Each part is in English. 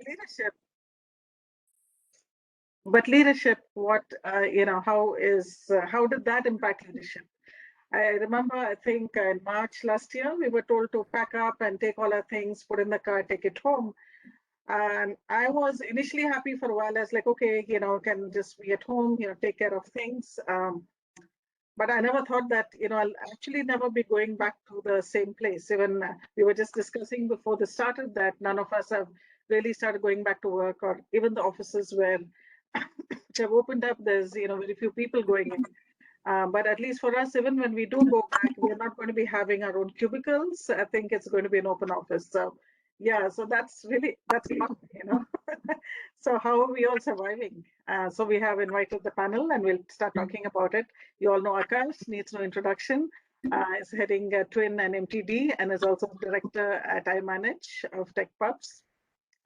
leadership, what how did that impact leadership? I remember, I think in March last year, we were told to pack up and take all our things, put in the car, take it home. And I was initially happy for a while. I was like, okay, can just be at home, take care of things. But I never thought that, I'll actually never be going back to the same place. Even we were just discussing before this started that none of us have really started going back to work, or even the offices where which have opened up, there's, very few people going in. But at least for us, even when we do go back, we're not going to be having our own cubicles. I think it's going to be an open office. So, yeah, so that's fun, So, how are we all surviving? So, we have invited the panel and we'll start talking about it. You all know Akash, needs no introduction. Is heading Twin and MTD and is also director at iManage of TechPubs.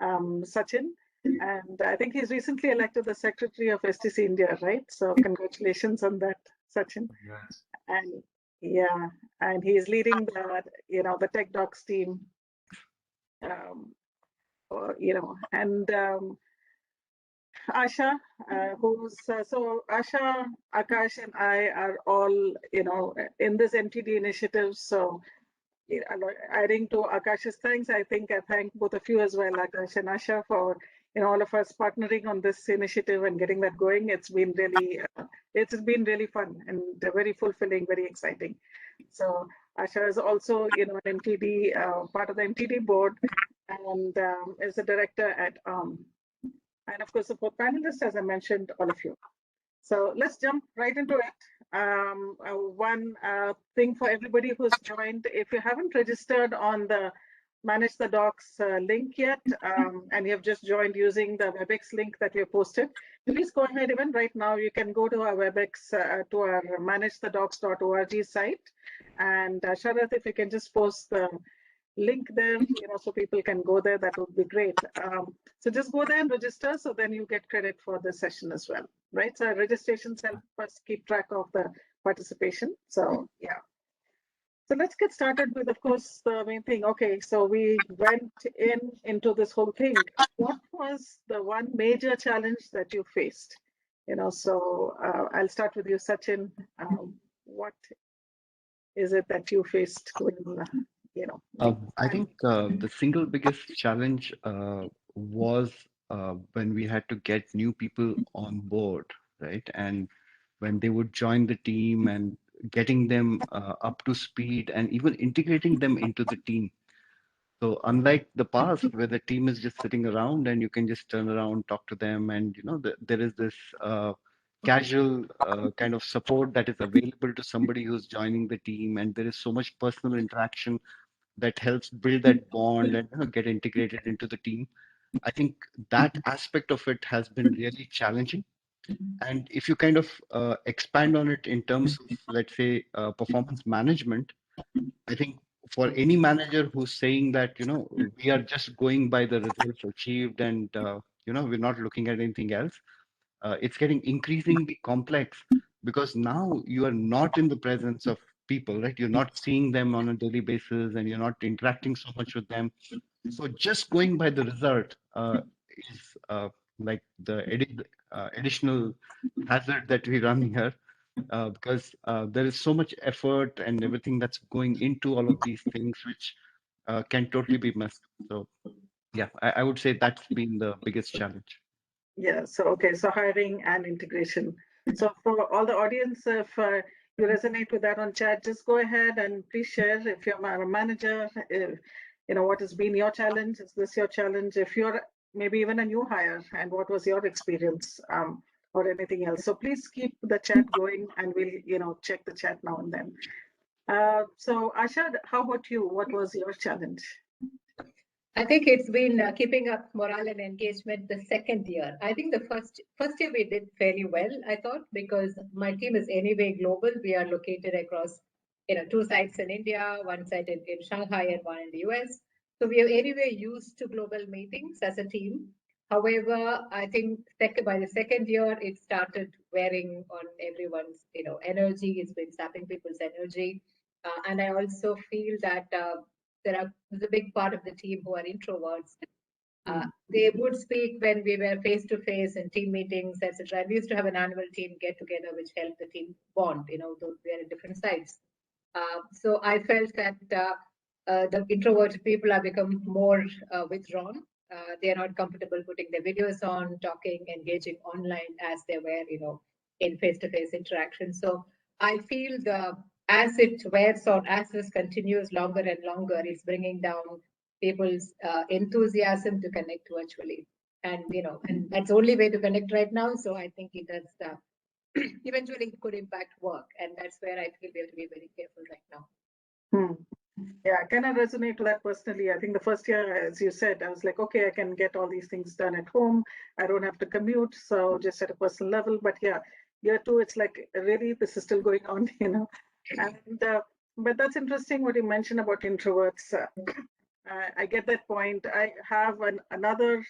Sachin. And I think he's recently elected the secretary of STC India, right? So congratulations on that, Sachin. Yes. And yeah, and he's leading the Tech Docs team, um, and Asha, so Asha, Akash, and I are all, in this MTD initiative. So adding to Akash's thanks, I think I thank both of you as well, Akash and Asha, for all of us partnering on this initiative and getting that going. It's been really fun and very fulfilling, very exciting. So Asha is also an MTD part of the MTD board and is a director at and of course the fourth panelist, as I mentioned, all of you. So let's jump right into it. One thing for everybody who's joined, if you haven't registered on the Manage the Docs link yet, and you have just joined using the WebEx link that we have posted, please go ahead. Even right now, you can go to our WebEx, to our managethedocs.org site. And Sharath, if you can just post the link there, so people can go there, that would be great. So just go there and register, so then you get credit for the session as well, right? So registrations help us keep track of the participation. So yeah. So let's get started with, of course, the main thing. Okay, so we went into this whole thing. What was the one major challenge that you faced? So I'll start with you, Sachin. What is it that you faced when, I think the single biggest challenge was when we had to get new people on board, right? And when they would join the team and getting them up to speed and even integrating them into the team. So unlike the past where the team is just sitting around and you can just turn around, talk to them, and there is this casual kind of support that is available to somebody who's joining the team, and there is so much personal interaction that helps build that bond and get integrated into the team. I think that aspect of it has been really challenging. And if you kind of expand on it in terms of, let's say, performance management, I think for any manager who's saying that, we are just going by the results achieved and, we're not looking at anything else, it's getting increasingly complex because now you are not in the presence of people, right? You're not seeing them on a daily basis and you're not interacting so much with them. So just going by the result is like the additional hazard that we run here because there is so much effort and everything that's going into all of these things, which can totally be missed. So yeah, I would say that's been the biggest challenge. Yeah, so okay, so hiring and integration. So for all the audience, if you resonate with that on chat, just go ahead and please share if you're a manager, if, what has been your challenge? Is this your challenge? If you're maybe even a new hire, and what was your experience, or anything else? So please keep the chat going, and we'll check the chat now and then. So Asha, how about you? What was your challenge? I think it's been keeping up morale and engagement the second year. I think the first year we did fairly well, I thought, because my team is anyway global. We are located across, two sites in India, one site in Shanghai and one in the US. So we are anyway used to global meetings as a team. However, I think by the second year, it started wearing on everyone's, energy. It's been sapping people's energy. And I also feel that there's a big part of the team who are introverts. They would speak when we were face to face in team meetings, etc. We used to have an annual team get together, which helped the team bond. Though we are in different sides. So I felt that the introverted people have become more withdrawn. They are not comfortable putting their videos on, talking, engaging online as they were, in face-to-face interaction. So I feel as it wears on, as this continues longer and longer, it's bringing down people's enthusiasm to connect virtually. And that's the only way to connect right now. So I think it does eventually it could impact work, and that's where I feel we have to be very careful right now. Yeah, can I resonate to that personally? I think the first year, as you said, I was like, okay, I can get all these things done at home. I don't have to commute, so just at a personal level. But yeah, year two, it's like really this is still going on, And but that's interesting what you mentioned about introverts. I get that point. I have another,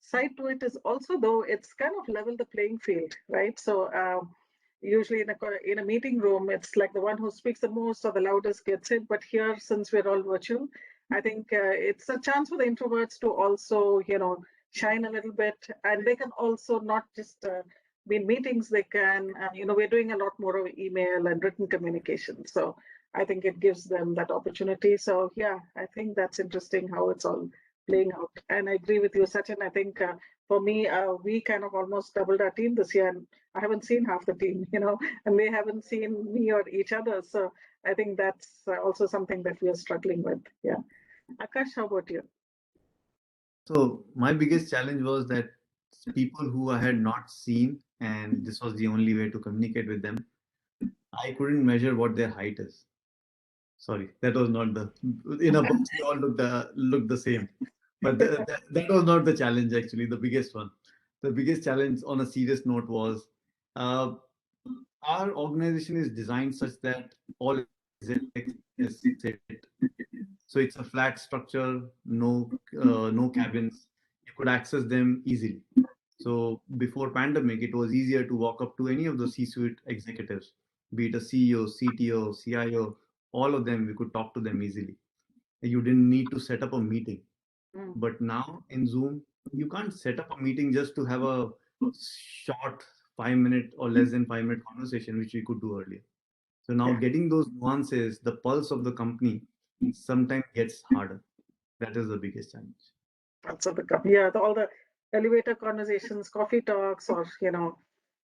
side to it is also though it's kind of level the playing field, right? So usually in a meeting room, it's like the one who speaks the most or the loudest gets it. But here, since we're all virtual, I think it's a chance for the introverts to also, shine a little bit, and they can also not just be in meetings. They can, we're doing a lot more of email and written communication. So I think it gives them that opportunity. So yeah, I think that's interesting how it's all playing out. And I agree with you, Sachin. I think for me, we kind of almost doubled our team this year, and I haven't seen half the team, and they haven't seen me or each other. So I think that's also something that we are struggling with. Yeah. Akash, how about you? So my biggest challenge was that people who I had not seen, and this was the only way to communicate with them, I couldn't measure what their height is. Sorry, that was not the. In a box, we all look the same, but that was not the challenge. Actually, the biggest one, the biggest challenge on a serious note was, uh, our organization is designed such that all executives sit. So it's a flat structure, no cabins. You could access them easily. So before pandemic, it was easier to walk up to any of the C-suite executives, be it a CEO, CTO, CIO, all of them. We could talk to them easily. You didn't need to set up a meeting. But now in Zoom, you can't set up a meeting just to have a short 5 minute or less than 5 minute conversation, which we could do earlier. So now getting those nuances, the pulse of the company, sometimes gets harder. That is the biggest challenge. Also all the elevator conversations, coffee talks, or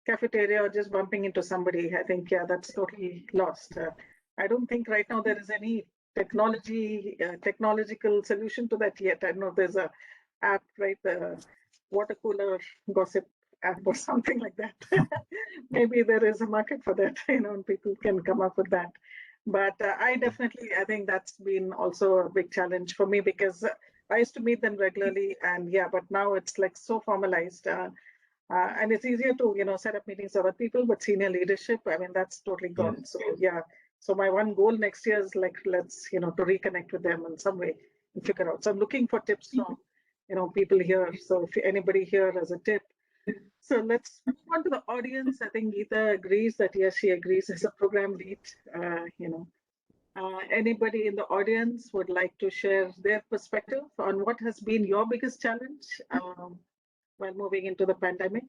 cafeteria, or just bumping into somebody. I think that's totally lost. I don't think right now there is any technological solution to that yet. I know there's a app, right? The water cooler gossip app or something like that. Maybe there is a market for that, and people can come up with that. But I think that's been also a big challenge for me because I used to meet them regularly, and but now it's like so formalized. And it's easier to, set up meetings with other people, but senior leadership, I mean, that's totally gone. So so my one goal next year is like, let's, to reconnect with them in some way and figure out. So I'm looking for tips from, people here. So if anybody here has a tip. So let's move on to the audience. I think Geeta agrees that, yes, she agrees as a program lead, anybody in the audience would like to share their perspective on what has been your biggest challenge while moving into the pandemic?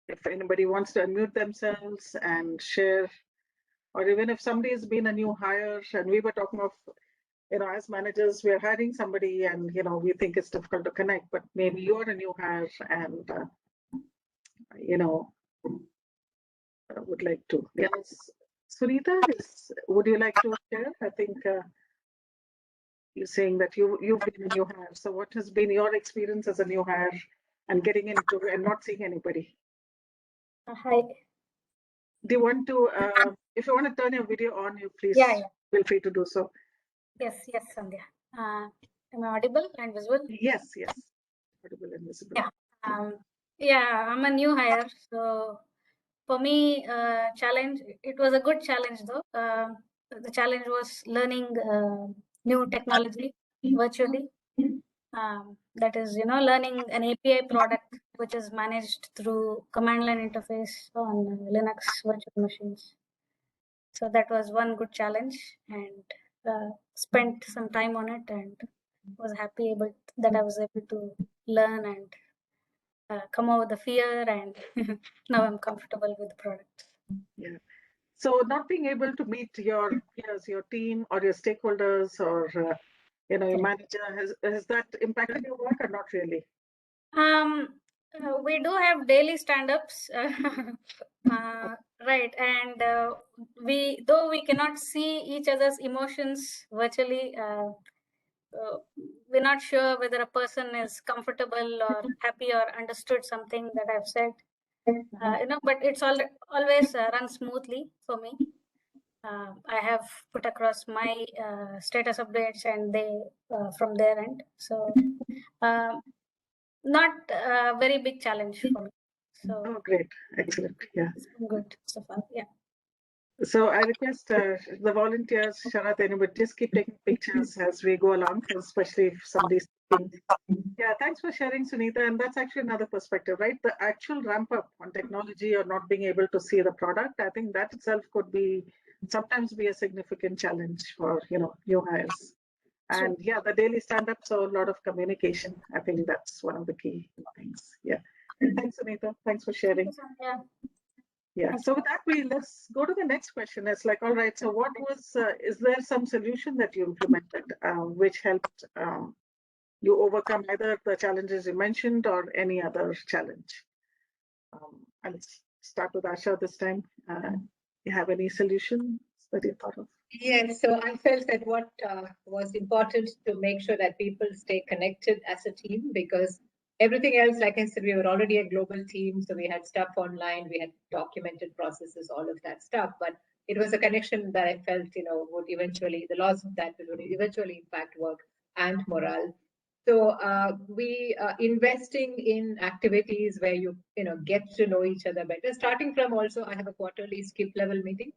If anybody wants to unmute themselves and share, or even if somebody has been a new hire, and we were talking of, as managers, we're hiring somebody and, we think it's difficult to connect, but maybe you're a new hire and, would like to. Yes. Sunita, would you like to share? I think you're saying that you've been a new hire. So what has been your experience as a new hire and getting into and not seeing anybody? Hi. Do you want to, if you want to turn your video on, you please feel free to do so. Yes, Sandhya. Am I audible and visible? Yes. Audible and visible. Yeah. I'm a new hire. So for me, challenge, it was a good challenge though. The challenge was learning new technology virtually. That is, learning an API product which is managed through command line interface on Linux virtual machines. So that was one good challenge, and spent some time on it, and was happy that I was able to learn and come over the fear, and now I'm comfortable with the product. Yeah. So not being able to meet your peers, your team, or your stakeholders, or your manager, has that impacted your work or not really? We do have daily stand-ups, right? And though we cannot see each other's emotions virtually, we're not sure whether a person is comfortable or happy or understood something that I've said. But it's always run smoothly for me. I have put across my status updates, and they from their end. So not a very big challenge for me. So Oh, great. Excellent. Yeah. it's been good so far. Yeah. So I request the volunteers, Sharath, anybody, just keep taking pictures as we go along, especially if somebody's speaking. Yeah, thanks for sharing, Sunita. And that's actually another perspective, right? The actual ramp up on technology or not being able to see the product, I think that itself could sometimes be a significant challenge for, new hires. And yeah, the daily stand-ups, so a lot of communication. I think that's one of the key things. Yeah. Thanks, Sunita. Thanks for sharing. Yeah. Yeah. So with that, let's go to the next question. It's like, all right. So is there some solution that you implemented which helped you overcome either the challenges you mentioned or any other challenge? And let's start with Asha this time. You have any solutions that you thought of? Yes, so I felt that what was important to make sure that people stay connected as a team, because everything else, like I said, we were already a global team, so we had stuff online, we had documented processes, all of that stuff. But it was a connection that I felt, would eventually, the loss of that would eventually impact work and morale. So we investing in activities where you get to know each other better. Starting from also, I have a quarterly skip level meeting.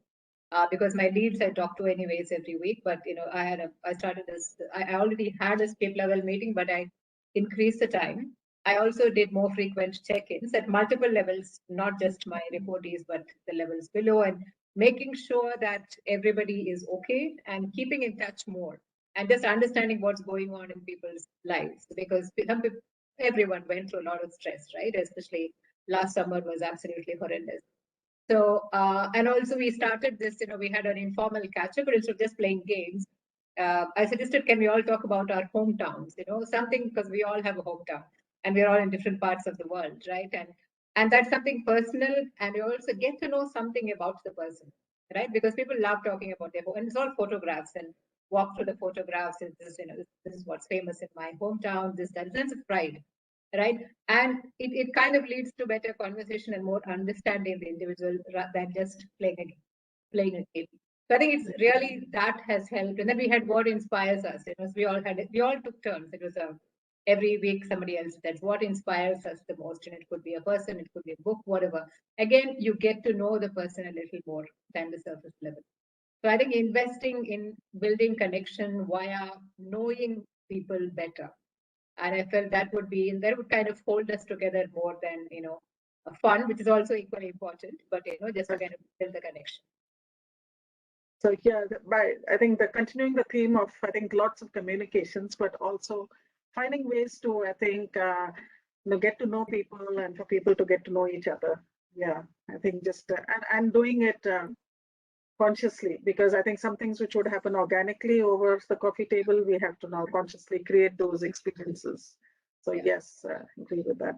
Because my leads I talk to anyways every week. But I started this. I already had a skip level meeting, but I increased the time. I also did more frequent check-ins at multiple levels, not just my reportees, but the levels below, and making sure that everybody is okay and keeping in touch more and just understanding what's going on in people's lives, because everyone went through a lot of stress, right? Especially last summer was absolutely horrendous. So, and also we started this, we had an informal catch up, but instead of just playing games, I suggested, can we all talk about our hometowns, something, because we all have a hometown and we're all in different parts of the world, right? And that's something personal, and you also get to know something about the person, right? Because people love talking about their home, and it's all photographs, and walk through the photographs. And this is what's famous in my hometown, that sense of pride, right? And it kind of leads to better conversation and more understanding the individual than just playing a game. So I think it's really that has helped. And then we had what inspires us. So we all took turns. It was every week somebody else. That's what inspires us the most. And it could be a person, it could be a book, whatever. Again, you get to know the person a little more than the surface level. So I think investing in building connection via knowing people better. And I felt that would kind of hold us together more than, fun, which is also equally important, but, just to kind of build the connection. So yeah, I think continuing the theme of, I think, lots of communications, but also finding ways to, I think, get to know people and for people to get to know each other. Yeah, I think just, and doing it consciously, because I think some things which would happen organically over the coffee table, we have to now consciously create those experiences. So yes, agree with that.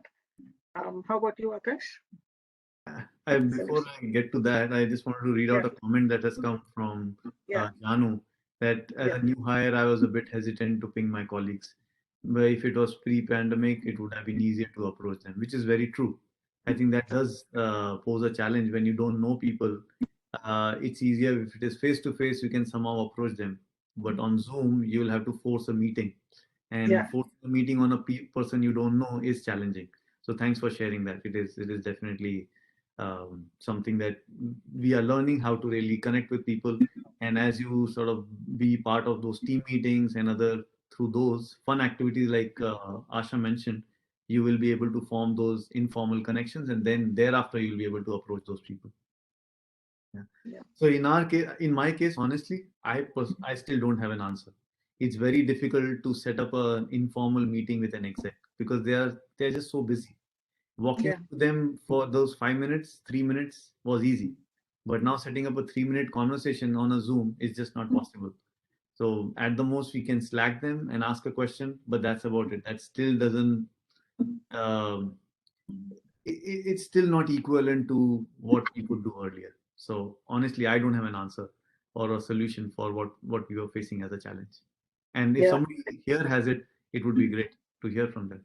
How about you, Akash? Before I get to that, I just wanted to read out a comment that has come from Janu, that as a new hire, I was a bit hesitant to ping my colleagues. But if it was pre-pandemic, it would have been easier to approach them, which is very true. I think that does pose a challenge when you don't know people. It's easier if it is face-to-face, you can somehow approach them. But on Zoom, you will have to force a meeting. And forcing a meeting on a person you don't know is challenging. So thanks for sharing that. It is definitely something that we are learning how to really connect with people. And as you sort of be part of those team meetings and through those fun activities like Asha mentioned, you will be able to form those informal connections, and then thereafter you'll be able to approach those people. So in my case, honestly, I still don't have an answer. it's very difficult to set up an informal meeting with an exec because they're just so busy. Walking Yeah. to them for those 5 minutes, 3 minutes was easy. But now setting up a 3 minute conversation on a Zoom is just not possible. So at the most we can Slack them and ask a question, but that's about it. That still doesn't. Um, it's still not equivalent to what we could do earlier. So honestly, I don't have an answer or a solution for what we were facing as a challenge. And if Yeah. somebody here has it, it would be great to hear from them.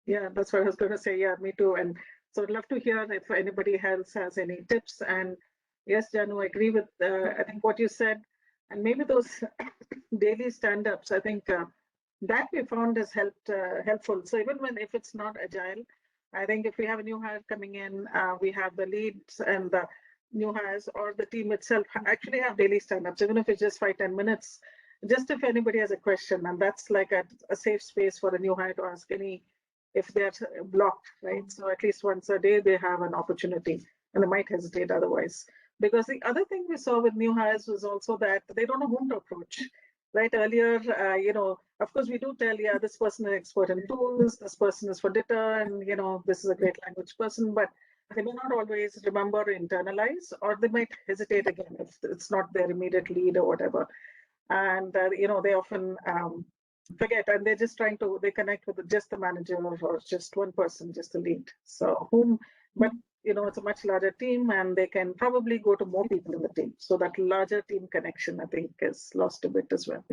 Yeah, that's what I was going to say. Yeah, me too. And so I'd love to hear if anybody else has any tips. And yes, Janu, I agree with I think what you said. And maybe those daily stand-ups, I think that we found has helpful. So even when if it's not agile, I think if we have a new hire coming in, we have the leads and the new hires or the team itself actually have daily stand-ups, even if it's just 5-10 minutes. Just if anybody has a question, and that's like a safe space for a new hire to ask any if they're blocked, right? So at least once a day they have an opportunity and they might hesitate otherwise. Because the other thing we saw with new hires was also that they don't know whom to approach, right? Earlier, of course we do tell, yeah, this person is expert in tools, this person is for data, and, this is a great language person, but they may not always remember or internalize, or they might hesitate again if it's not their immediate lead or whatever. And, they often forget, and they're just they connect with just the manager or just one person, just the lead. So but it's a much larger team and they can probably go to more people in the team. So that larger team connection, I think, is lost a bit as well.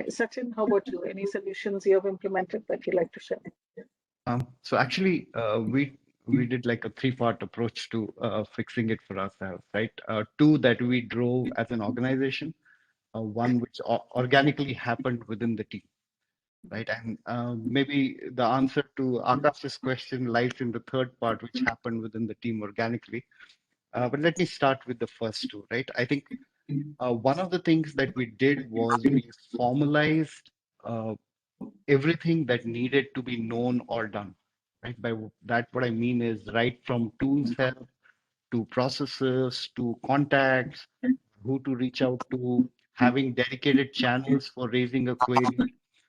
Sachin, how about you? Any solutions you have implemented that you'd like to share? So actually, we did like a three-part approach to fixing it for ourselves, right? Two that we drove as an organization, one which organically happened within the team, right? And maybe the answer to Akash's question lies in the third part, which happened within the team organically. But let me start with the first two, right? I think one of the things that we did was we formalized everything that needed to be known or done, right? By that, what I mean is right from tools help to processes to contacts, who to reach out to, having dedicated channels for raising a query.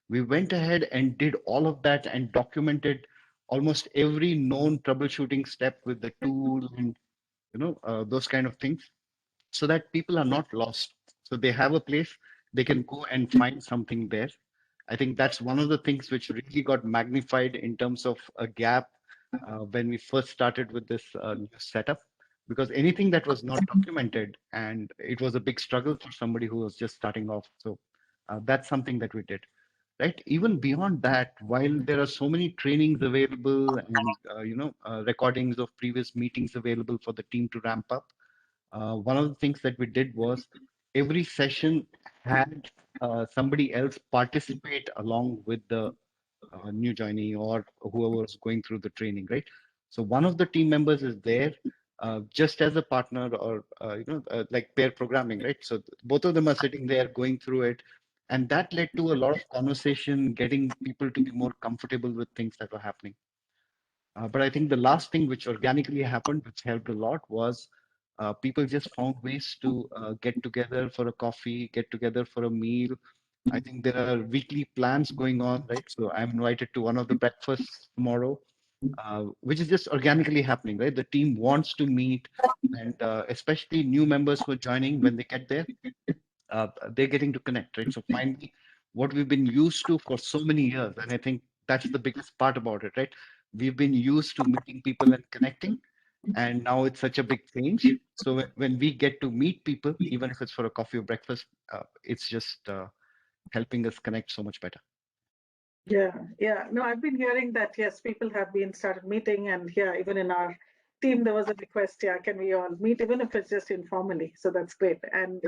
We went ahead and did all of that and documented almost every known troubleshooting step with the tool and those kind of things, so that people are not lost. So they have a place, they can go and find something there. I think that's one of the things which really got magnified in terms of a gap when we first started with this new setup, because anything that was not documented, and it was a big struggle for somebody who was just starting off. So that's something that we did. Right. Even beyond that, while there are so many trainings available and recordings of previous meetings available for the team to ramp up, one of the things that we did was every session had somebody else participate along with the new joinee or whoever was going through the training, right? So one of the team members is there just as a partner or, like pair programming, right? So both of them are sitting there going through it. And that led to a lot of conversation, getting people to be more comfortable with things that were happening. But I think the last thing which organically happened, which helped a lot, was people just found ways to get together for a coffee, get together for a meal. I think there are weekly plans going on, right? So I'm invited to one of the breakfasts tomorrow, which is just organically happening, right? The team wants to meet, and especially new members who are joining, when they get there, they're getting to connect, right? So finally, what we've been used to for so many years, and I think that's the biggest part about it, right? We've been used to meeting people and connecting, and now it's such a big change. So when we get to meet people, even if it's for a coffee or breakfast, it's just helping us connect so much better. Yeah. No, I've been hearing that, yes, people have been started meeting, and yeah, even in our team, there was a request, yeah, can we all meet, even if it's just informally? So that's great. And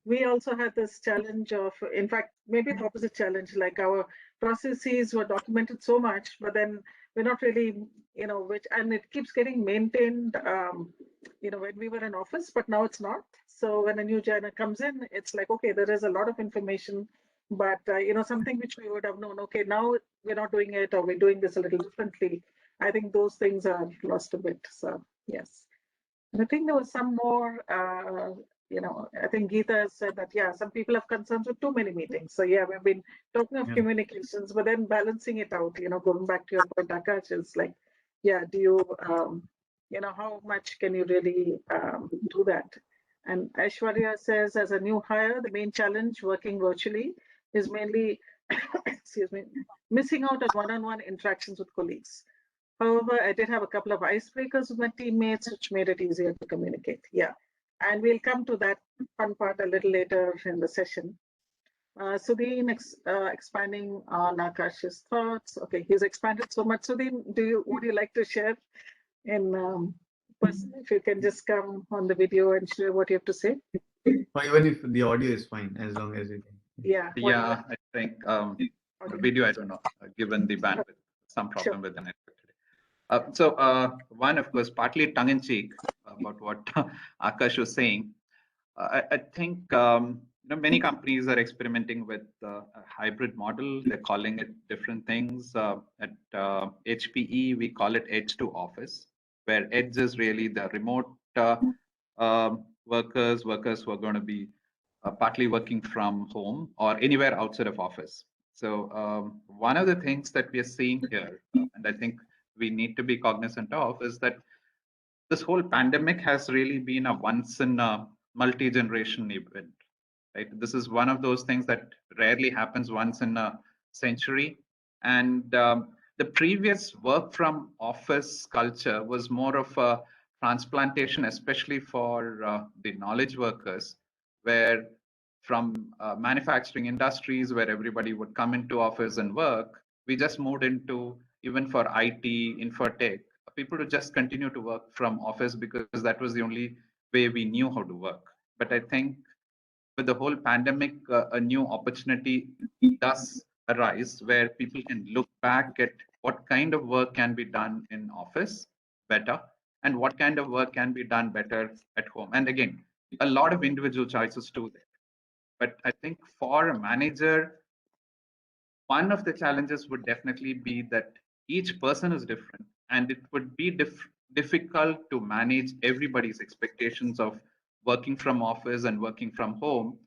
we also had this challenge of, in fact, maybe the opposite challenge, like our processes were documented so much, but then we're not really, and it keeps getting maintained, when we were in office, but now it's not. So when a new joiner comes in, it's like, okay, there is a lot of information, but something which we would have known, okay, now we're not doing it, or we're doing this a little differently. I think those things are lost a bit. So yes. And I think there was some more, I think Geeta has said that, yeah, some people have concerns with too many meetings. So yeah, we've been talking of Yeah. communications, but then balancing it out, going back to your point, Akash, is like, yeah, do you, how much can you really do that? And Aishwarya says, as a new hire, the main challenge working virtually is mainly, excuse me, missing out on one-on-one interactions with colleagues. However, I did have a couple of icebreakers with my teammates, which made it easier to communicate. Yeah. And we'll come to that fun part a little later in the session. Sudhin expanding on Akash's thoughts. Okay, he's expanded so much. Sudhin, would you like to share in person, if you can just come on the video and share what you have to say? Or even if the audio is fine, as long as it. Yeah. Yeah, I think the video, I don't know, given the bandwidth, some problem with the network today. One, of course, partly tongue in cheek about what Akash was saying. I think many companies are experimenting with a hybrid model. They're calling it different things. At HPE, we call it Edge to Office, where Edge is really the remote workers who are going to be partly working from home or anywhere outside of office. So one of the things that we are seeing here, and I think we need to be cognizant of, is that this whole pandemic has really been a once in a multi-generation event, right? This is one of those things that rarely happens once in a century. And the previous work from office culture was more of a transplantation, especially for the knowledge workers, where from manufacturing industries where everybody would come into office and work, we just moved into, even for IT, infotech, people to just continue to work from office because that was the only way we knew how to work. But I think with the whole pandemic, a new opportunity does arise where people can look back at what kind of work can be done in office better and what kind of work can be done better at home. And again, a lot of individual choices too there. But I think for a manager, one of the challenges would definitely be that each person is different, and it would be difficult to manage everybody's expectations of working from office and working from home,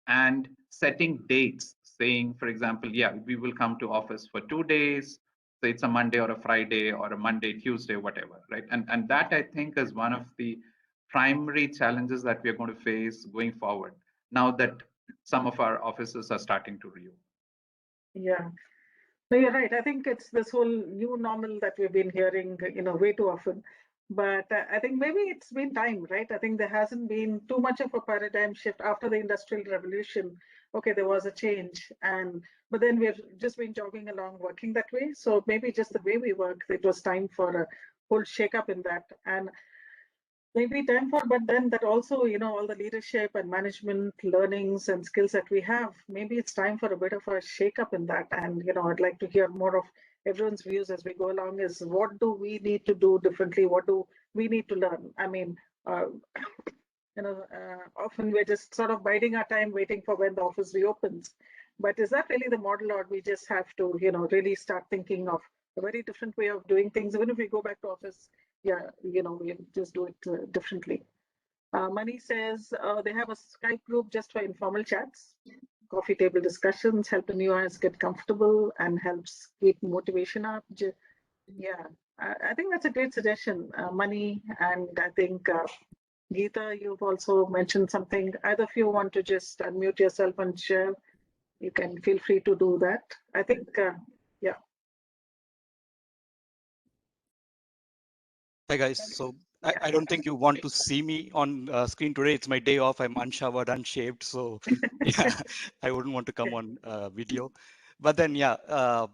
and setting dates, saying, for example, yeah, we will come to office for 2 days, so it's a Monday or a Friday or a Monday, Tuesday, whatever, right? And that, I think, is one of the primary challenges that we are going to face going forward, now that some of our offices are starting to reopen. Yeah. No, you're right. I think it's this whole new normal that we've been hearing, way too often. But I think maybe it's been time, right? I think there hasn't been too much of a paradigm shift after the Industrial Revolution. Okay, there was a change, but then we've just been jogging along, working that way. So maybe just the way we work, it was time for a whole shake-up in that. And maybe time for, but then that also, all the leadership and management learnings and skills that we have, maybe it's time for a bit of a shake-up in that. And, I'd like to hear more of everyone's views as we go along, is what do we need to do differently? What do we need to learn? I mean, often we're just sort of biding our time, waiting for when the office reopens. But is that really the model, or we just have to, really start thinking of a very different way of doing things? Even if we go back to office, yeah, we just do it differently. Mani says they have a Skype group just for informal chats, coffee table discussions, help the new hires get comfortable and helps keep motivation up. Yeah, I think that's a great suggestion, Mani. And I think Geeta, you've also mentioned something. Either of you want to just unmute yourself and share, you can feel free to do that. I think, yeah. Hi guys, so I don't think you want to see me on screen today. It's my day off. I'm unshowered, unshaved, so yeah, I wouldn't want to come on video. But then, yeah,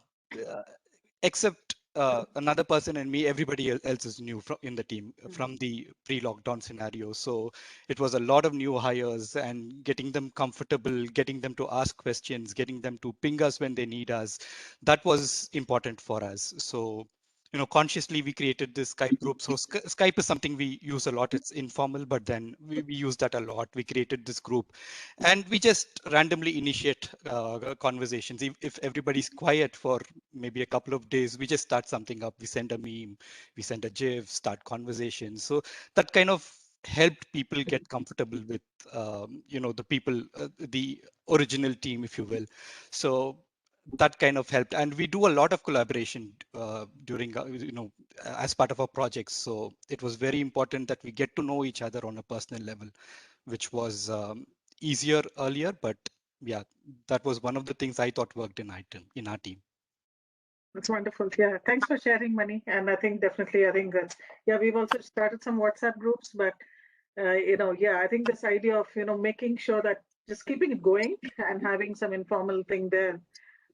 except another person and me, everybody else is new in the team from the pre-lockdown scenario. So it was a lot of new hires and getting them comfortable, getting them to ask questions, getting them to ping us when they need us. That was important for us. So consciously we created this Skype group. So Skype is something we use a lot. It's informal, but then we use that a lot. We created this group and we just randomly initiate conversations. If everybody's quiet for maybe a couple of days, we just start something up. We send a meme, we send a GIF, start conversations. So that kind of helped people get comfortable with, the people, the original team, if you will. So that kind of helped. And we do a lot of collaboration during, as part of our projects. So it was very important that we get to know each other on a personal level, which was easier earlier. But yeah, that was one of the things I thought worked in our team. That's wonderful. Yeah, thanks for sharing, Mani. And I think definitely, I think that, yeah, we've also started some WhatsApp groups, but, I think this idea of, making sure that just keeping it going and having some informal thing there.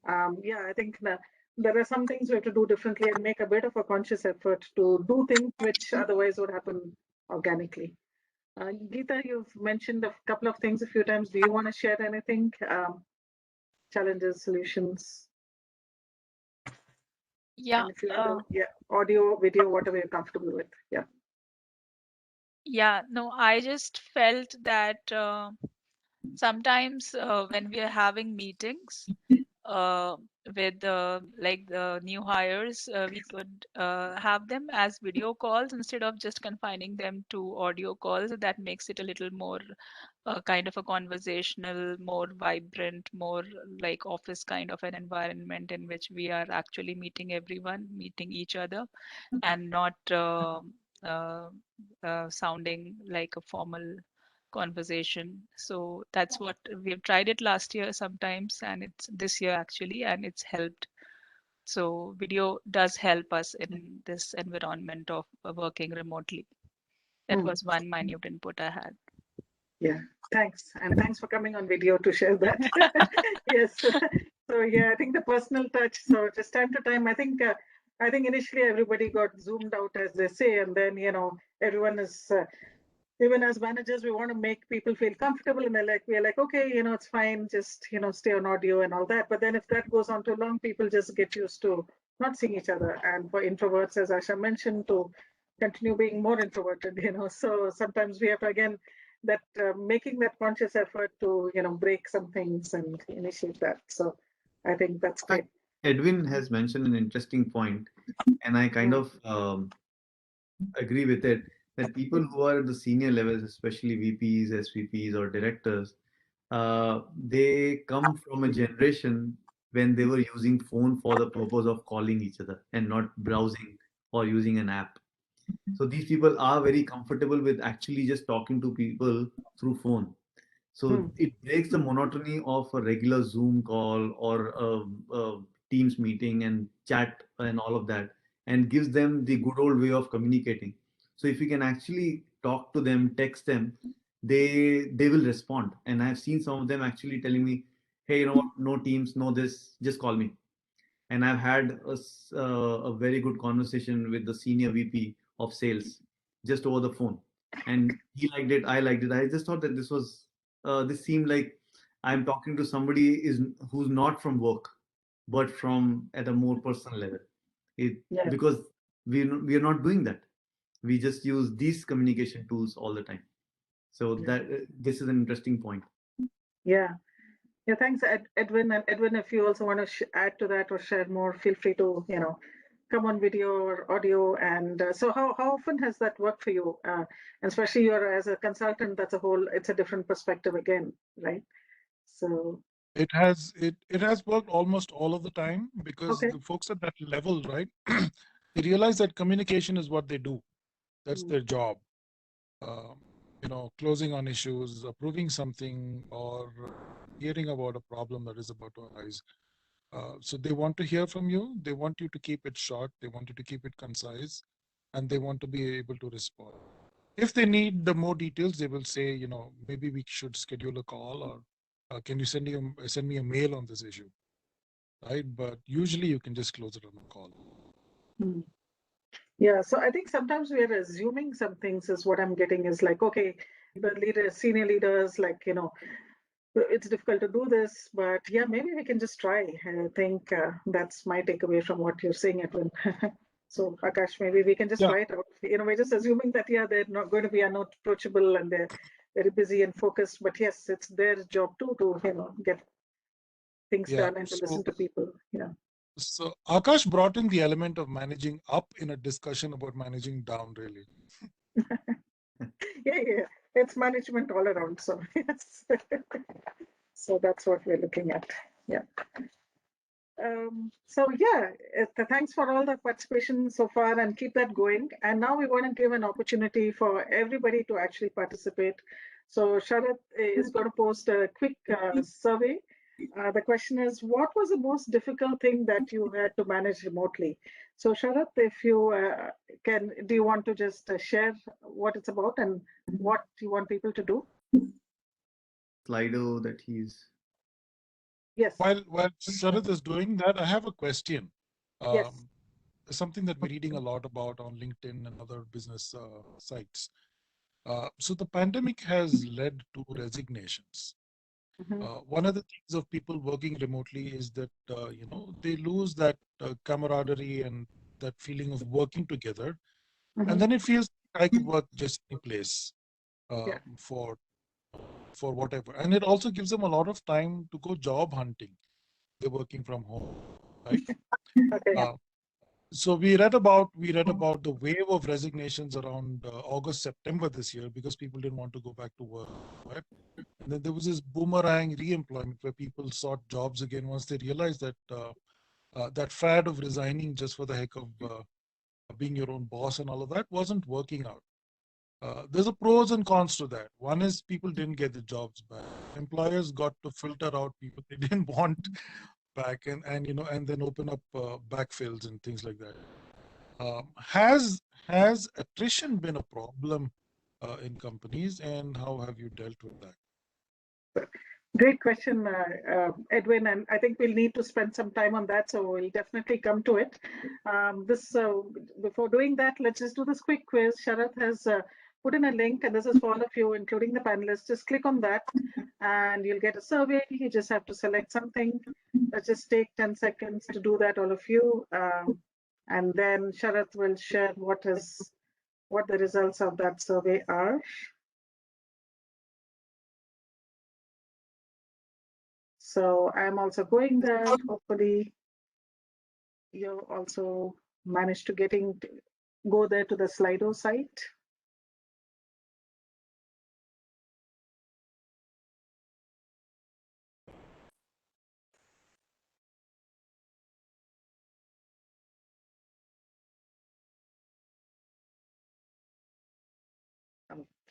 I think that there are some things we have to do differently and make a bit of a conscious effort to do things which otherwise would happen organically. Geeta, you've mentioned a couple of things a few times. Do you want to share anything? Challenges, solutions? Yeah. And if you have audio, video, whatever you're comfortable with. Yeah. Yeah. No, I just felt that sometimes when we are having meetings with the new hires, we could have them as video calls instead of just confining them to audio calls. That makes it a little more kind of a conversational, more vibrant, more like office kind of an environment in which we are actually meeting everyone, meeting each other, and not sounding like a formal conversation. So that's what we've tried it last year sometimes, and it's this year actually, and it's helped. So video does help us in this environment of working remotely. That was one minute input I had. Yeah, thanks. And thanks for coming on video to share that. Yes. So yeah, I think the personal touch. So just time to time, I think initially everybody got zoomed out, as they say, and then, everyone is, even as managers, we want to make people feel comfortable, and we're like, okay, it's fine, just, stay on audio and all that. But then if that goes on too long, people just get used to not seeing each other. And for introverts, as Asha mentioned, to continue being more introverted, so sometimes we have to, again, that making that conscious effort to, break some things and initiate that. So I think that's great. Edwin has mentioned an interesting point, and I kind of agree with it, that people who are at the senior levels, especially VPs, SVPs, or directors, they come from a generation when they were using phone for the purpose of calling each other and not browsing or using an app. So these people are very comfortable with actually just talking to people through phone. So it breaks the monotony of a regular Zoom call or a Teams meeting and chat and all of that, and gives them the good old way of communicating. So if you can actually talk to them, text them, they will respond. And I've seen some of them actually telling me, hey, no Teams, no this, just call me. And I've had a very good conversation with the senior VP of sales just over the phone, and he liked it, I liked it. I just thought that this seemed like I'm talking to somebody who's not from work, but from at a more personal level. Because we are not doing that. We just use these communication tools all the time. So that this is an interesting point. Yeah, thanks, Edwin. And Edwin, if you also want to add to that or share more, feel free to, come on video or audio. And so how often has that worked for you? And especially you're as a consultant, it's a different perspective again, right? So it has worked almost all of the time, because the folks at that level, right, they realize that communication is what they do. That's their job. Closing on issues, approving something, or hearing about a problem that is about to arise. So they want to hear from you. They want you to keep it short. They want you to keep it concise, and they want to be able to respond. If they need the more details, they will say, maybe we should schedule a call, or can you send me a mail on this issue, right? But usually you can just close it on a call. Yeah, so I think sometimes we are assuming some things is what I'm getting is like, okay, the senior leaders, like, it's difficult to do this, but yeah, maybe we can just try. I think that's my takeaway from what you're saying, Edwin. So Akash, maybe we can just try it out. We're just assuming that, they're not going to be unapproachable and they're very busy and focused, but yes, it's their job too to, get things done and to listen to people. So Akash brought in the element of managing up in a discussion about managing down, really. Yeah, Yeah, it's management all around. So yes, so that's what we're looking at. Yeah. So yeah, thanks for all the participation so far and keep that going. And now we want to give an opportunity for everybody to actually participate. So Sharath is going to post a quick survey. The question is, what was the most difficult thing that you had to manage remotely? So Sharath, if you do you want to just share what it's about and what you want people to do? Slido that he's. Yes. While Sharath is doing that, I have a question. Yes. Something that we're reading a lot about on LinkedIn and other business sites. So the pandemic has led to resignations. One of the things of people working remotely is that they lose that camaraderie and that feeling of working together, and then it feels like I could work just any place for whatever, and it also gives them a lot of time to go job hunting. They're working from home, right? Okay. So we read about the wave of resignations around August, September this year because people didn't want to go back to work, right? And then there was this boomerang re-employment where people sought jobs again once they realized that that fad of resigning just for the heck of being your own boss and all of that wasn't working out. There's a pros and cons to that. One is people didn't get the jobs back. Employers got to filter out people they didn't want back and then open up backfills and things like that. Has attrition been a problem in companies, and how have you dealt with that? Great question, Edwin, and I think we'll need to spend some time on that, so we'll definitely come to it. Before doing that, let's just do this quick quiz. Sharath has put in a link, and this is for all of you, including the panelists. Just click on that, and you'll get a survey. You just have to select something. Let's just take 10 seconds to do that, all of you, and then Sharath will share what the results of that survey are. So I'm also going there. Hopefully, you also managed to go there to the Slido site.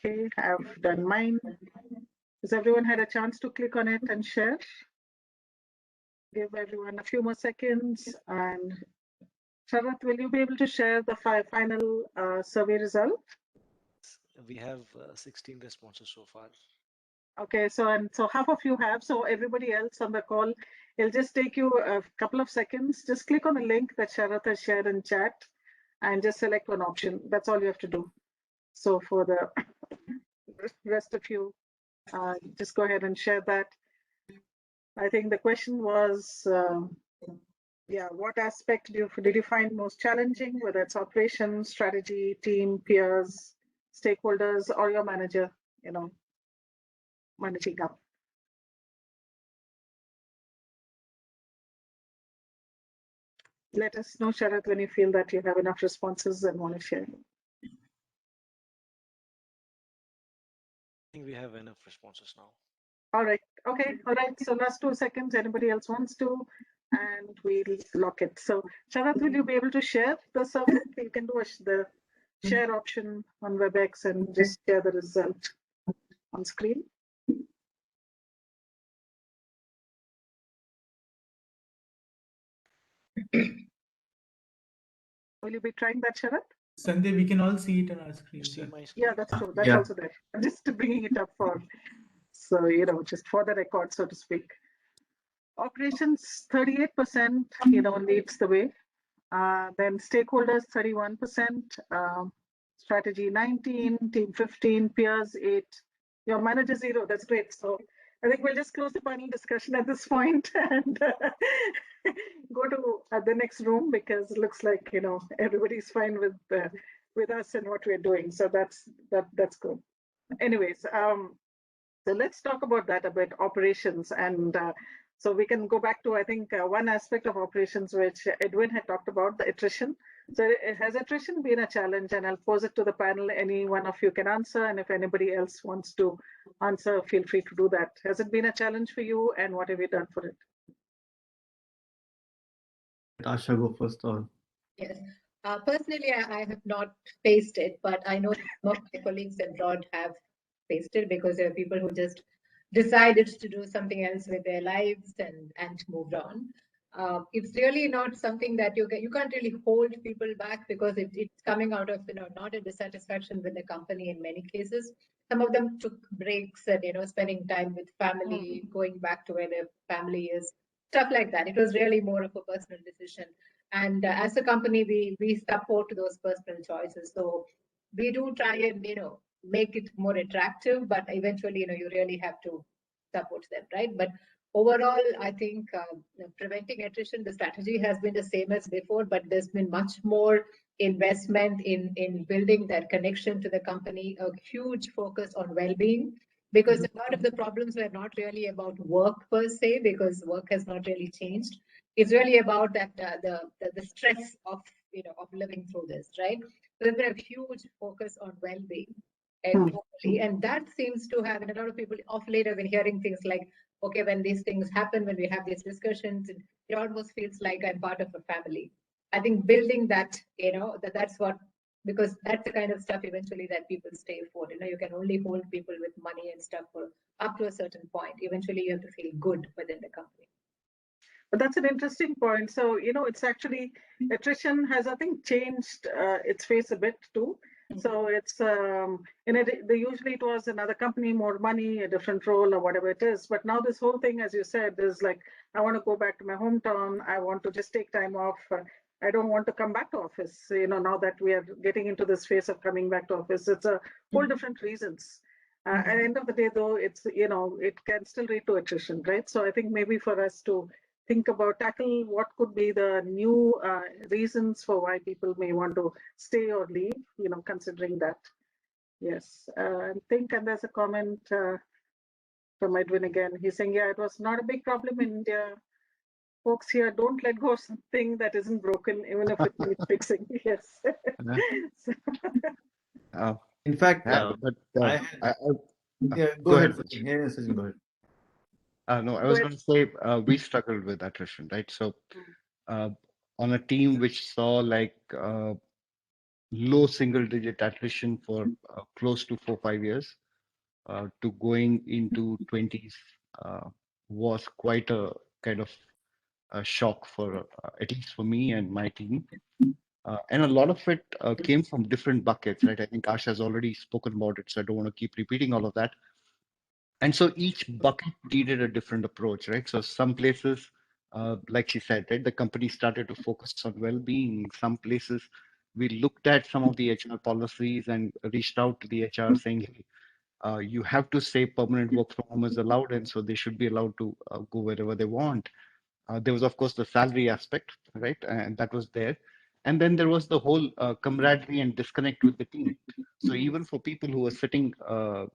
Okay, I've done mine. Has everyone had a chance to click on it and share? Give everyone a few more seconds. And Sharath, will you be able to share the final survey result? We have 16 responses so far. Okay, so half of you have. So everybody else on the call, it'll just take you a couple of seconds. Just click on the link that Sharath has shared in chat, and just select one option. That's all you have to do. So for the rest of you, just go ahead and share that. I think the question was, what aspect did you find most challenging, whether it's operations, strategy, team, peers, stakeholders, or your manager, managing up? Let us know, Sharath, when you feel that you have enough responses and want to share. I think we have enough responses now. All right. Okay. All right. So last 2 seconds. Anybody else wants to? And we'll lock it. So Sharath, will you be able to share the survey? You can do the share option on WebEx and just share the result on screen. Will you be trying that, Sharath? Sandeep, we can all see it on our screen. Yeah, that's true. That's also there. I'm just bringing it up so just for the record, so to speak. Operations 38%, leads the way. Then stakeholders 31%, strategy 19, team 15, peers 8, your manager 0. That's great. So I think we'll just close the panel discussion at this point and go to the next room, because it looks like everybody's fine with us and what we're doing. So that's good. Anyways, so let's talk about that a bit, operations. And so we can go back to, I think, one aspect of operations which Edwin had talked about, the attrition. So has attrition been a challenge? And I'll pose it to the panel. Any one of you can answer. And if anybody else wants to answer, feel free to do that. Has it been a challenge for you and what have you done for it? Asha, go first or? Yes. Personally, I have not faced it, but I know some of my colleagues abroad have faced it because there are people who just decided to do something else with their lives and moved on. It's really not something that you can't really hold people back because it's coming out of not a dissatisfaction with the company in many cases. Some of them took breaks and spending time with family, going back to where their family is, stuff like that. It was really more of a personal decision. And as a company, we support those personal choices. So we do try and make it more attractive, but eventually you really have to support them, right? But overall, I think preventing attrition, the strategy has been the same as before, but there's been much more investment in building that connection to the company, a huge focus on well-being, because a lot of the problems were not really about work per se, because work has not really changed. It's really about that the stress of of living through this, right? So there's been a huge focus on well-being and globally, and that seems to have, and a lot of people of late have been hearing things like, okay, when these things happen, when we have these discussions, it almost feels like I'm part of a family. I think building that, that's what, because that's the kind of stuff eventually that people stay for. You can only hold people with money and stuff for up to a certain point. Eventually, you have to feel good within the company. But that's an interesting point. So, it's actually attrition has, I think, changed its face a bit too. So it's usually it was another company, more money, a different role or whatever it is. But now this whole thing, as you said, is like, I want to go back to my hometown. I want to just take time off. I don't want to come back to office. Now that we are getting into this phase of coming back to office, it's a whole different reasons. At the end of the day, though, it's, it can still lead to attrition, right? So I think maybe for us to think about, tackle what could be the new reasons for why people may want to stay or leave, considering that. Yes, I think, and there's a comment from Edwin again. He's saying, yeah, it was not a big problem in India. Folks here don't let go of something that isn't broken, even if it needs fixing. Yes. In fact, but yeah, go ahead. Sachin. Yeah, Sachin, go ahead. No, I was going to say we struggled with attrition, right? So on a team which saw like low single-digit attrition for close to 4-5 years, to going into 20s was quite a kind of a shock for at least for me and my team. And a lot of it came from different buckets, right? I think Asha has already spoken about it, so I don't want to keep repeating all of that. And so each bucket needed a different approach, right? So some places, like she said, right, the company started to focus on well-being. Some places, we looked at some of the HR policies and reached out to the HR saying, hey, you have to say permanent work from home is allowed, and so they should be allowed to go wherever they want. There was, of course, the salary aspect, right? And that was there. And then there was the whole camaraderie and disconnect with the team. So even for people who were sitting or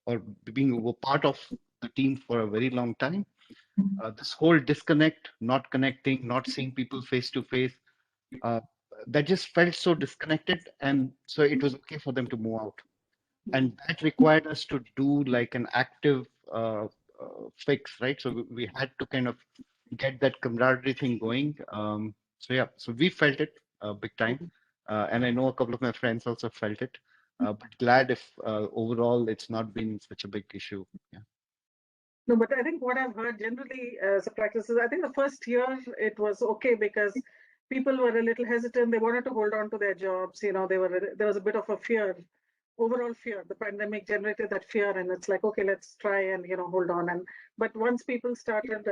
were part of the team for a very long time, this whole disconnect, not connecting, not seeing people face to face, that just felt so disconnected. And so it was okay for them to move out. And that required us to do like an active fix, right? So we had to kind of get that camaraderie thing going. So yeah, so we felt it big time, and I know a couple of my friends also felt it. But glad if overall it's not been such a big issue. Yeah. No, but I think what I've heard generally as a practice is, I think the first year it was okay because people were a little hesitant. They wanted to hold on to their jobs. There was a bit of a fear, overall fear. The pandemic generated that fear, and it's like, okay, let's try and hold on. But once people started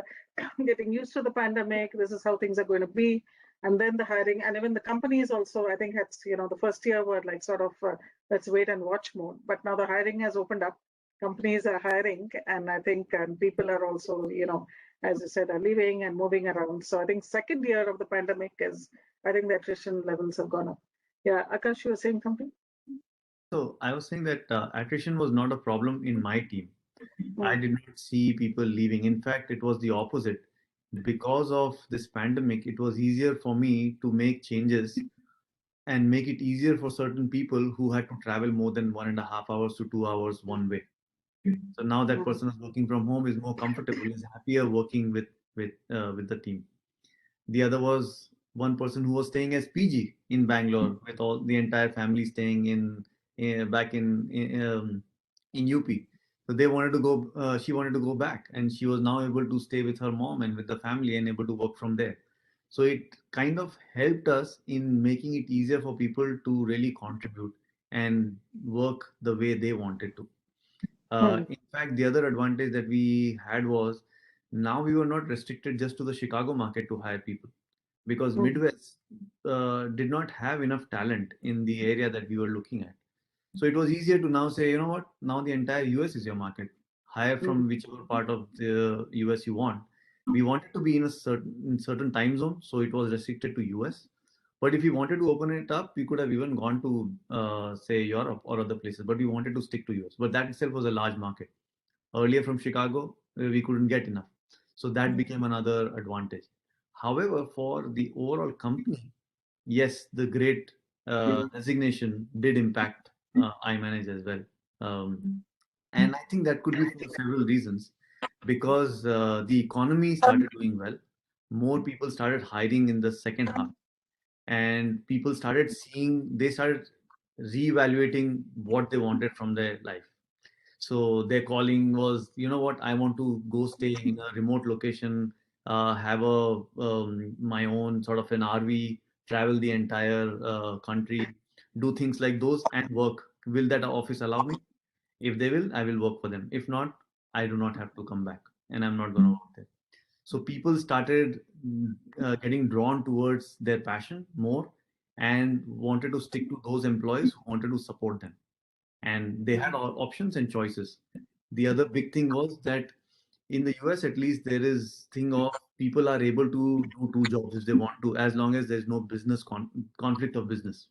getting used to the pandemic, this is how things are going to be. And then the hiring, and even the companies also, I think had, the first year were like sort of let's wait and watch mode. But now the hiring has opened up. Companies are hiring, and I think people are also, as you said, are leaving and moving around. So I think second year of the pandemic is, I think the attrition levels have gone up. Yeah, Akash, you were saying something? So I was saying that attrition was not a problem in my team. I did not see people leaving. In fact, it was the opposite. Because of this pandemic, it was easier for me to make changes and make it easier for certain people who had to travel more than 1.5 hours to 2 hours one way. So now that person is working from home, is more comfortable, is happier working with the team. The other was one person who was staying as PG in Bangalore with all the entire family staying back in UP. So they wanted to go. She wanted to go back, and she was now able to stay with her mom and with the family and able to work from there. So it kind of helped us in making it easier for people to really contribute and work the way they wanted to. In fact, the other advantage that we had was now we were not restricted just to the Chicago market to hire people, because Midwest did not have enough talent in the area that we were looking at. So it was easier to now say, you know what, now the entire US is your market. Hire from whichever part of the US you want. We wanted to be in a certain time zone, so it was restricted to US. But if we wanted to open it up, we could have even gone to say Europe or other places. But we wanted to stick to US. But that itself was a large market. Earlier from Chicago, we couldn't get enough. So that became another advantage. However, for the overall company, yes, the great resignation did impact iManage as well. And I think that could be for several reasons, because the economy started doing well. More people started hiring in the second half, and people started they started reevaluating what they wanted from their life. So their calling was, you know what, I want to go stay in a remote location, have my own sort of an RV, travel the entire country, do things like those and work. Will that office allow me? If they will, I will work for them. If not, I do not have to come back and I'm not going to work there. So people started getting drawn towards their passion more and wanted to stick to those employees who wanted to support them. And they had options and choices. The other big thing was that in the US, at least, there is thing of people are able to do two jobs if they want to, as long as there's no business conflict of business.